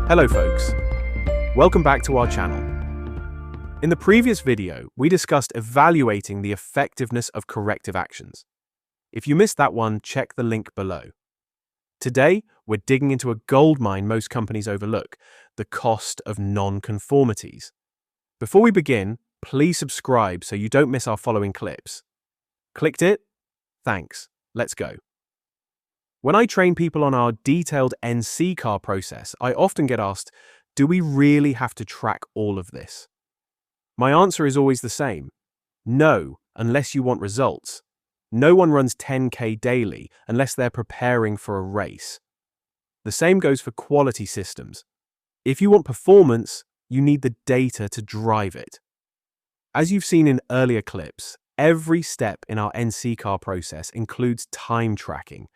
Hello folks, welcome back to our channel. In the previous video, we discussed evaluating the effectiveness of corrective actions. If you missed that one, check the link below. Today, we're digging into a goldmine most companies overlook, the cost of nonconformities. Before we begin, please subscribe so you don't miss our following clips. Clicked it? Thanks. Let's go. When I train people on our detailed NC car process, I often get asked, do we really have to track all of this? My answer is always the same. No, unless you want results. No one runs 10K daily unless they're preparing for a race. The same goes for quality systems. If you want performance, you need the data to drive it. As you've seen in earlier clips, every step in our NC car process includes time tracking.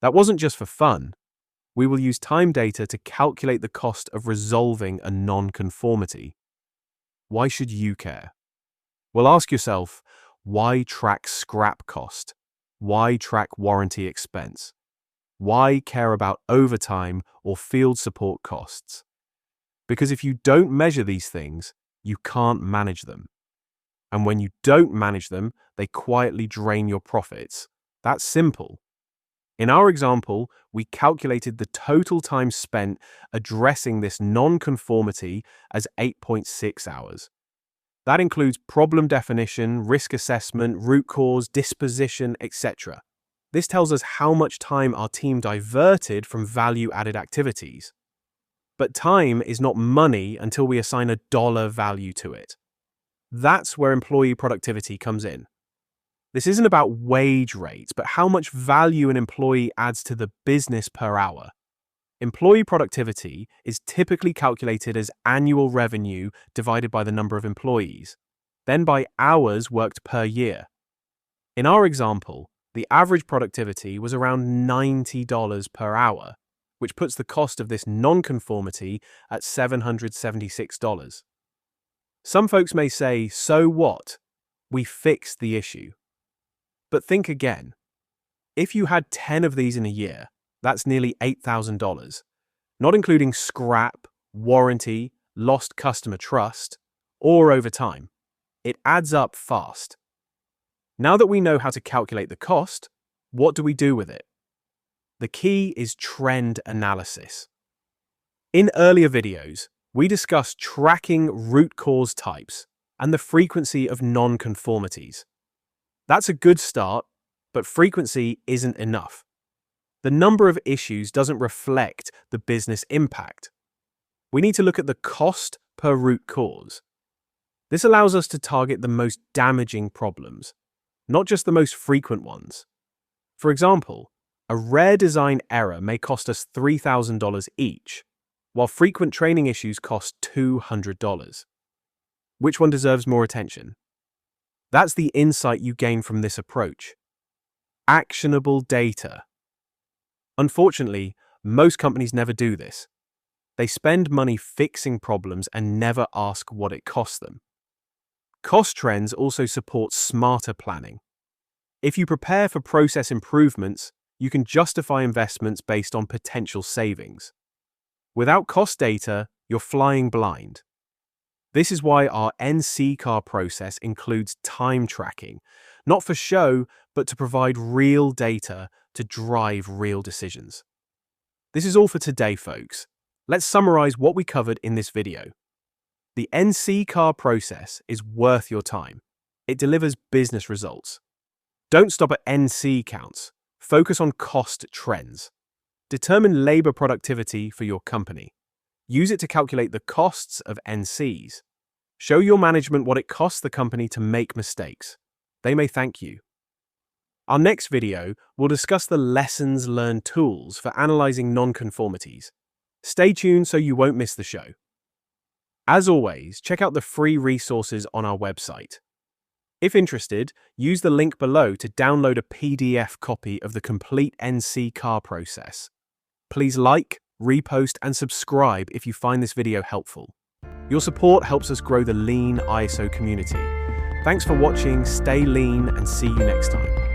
That wasn't just for fun. We will use time data to calculate the cost of resolving a nonconformity. Why should you care? Well, ask yourself, why track scrap cost? Why track warranty expense? Why care about overtime or field support costs? Because if you don't measure these things, you can't manage them. And when you don't manage them, they quietly drain your profits. That's simple. In our example, we calculated the total time spent addressing this nonconformity as 8.6 hours. That includes problem definition, risk assessment, root cause, disposition, etc. This tells us how much time our team diverted from value-added activities. But time is not money until we assign a dollar value to it. That's where employee productivity comes in. This isn't about wage rates, but how much value an employee adds to the business per hour. Employee productivity is typically calculated as annual revenue divided by the number of employees, then by hours worked per year. In our example, the average productivity was around $90 per hour, which puts the cost of this nonconformity at $776. Some folks may say, so what? We fixed the issue. But think again. If you had 10 of these in a year, that's nearly $8,000, not including scrap, warranty, lost customer trust, or overtime. It adds up fast. Now that we know how to calculate the cost, what do we do with it? The key is trend analysis. In earlier videos, we discussed tracking root cause types and the frequency of nonconformities. That's a good start, but frequency isn't enough. The number of issues doesn't reflect the business impact. We need to look at the cost per root cause. This allows us to target the most damaging problems, not just the most frequent ones. For example, a rare design error may cost us $3,000 each, while frequent training issues cost $200. Which one deserves more attention? That's the insight you gain from this approach. Actionable data. Unfortunately, most companies never do this. They spend money fixing problems and never ask what it costs them. Cost trends also support smarter planning. If you prepare for process improvements, you can justify investments based on potential savings. Without cost data, you're flying blind. This is why our NC car process includes time tracking, not for show, but to provide real data to drive real decisions. This is all for today, folks. Let's summarize what we covered in this video. The NC car process is worth your time. It delivers business results. Don't stop at NC counts. Focus on cost trends. Determine labor productivity for your company. Use it to calculate the costs of NCs. Show your management what it costs the company to make mistakes. They may thank you. Our next video will discuss the lessons learned tools for analyzing nonconformities. Stay tuned so you won't miss the show. As always, check out the free resources on our website. If interested, use the link below to download a PDF copy of the complete NC car process. Please like, repost, and subscribe if you find this video helpful. Your support helps us grow the lean ISO community. Thanks for watching, stay lean, and see you next time.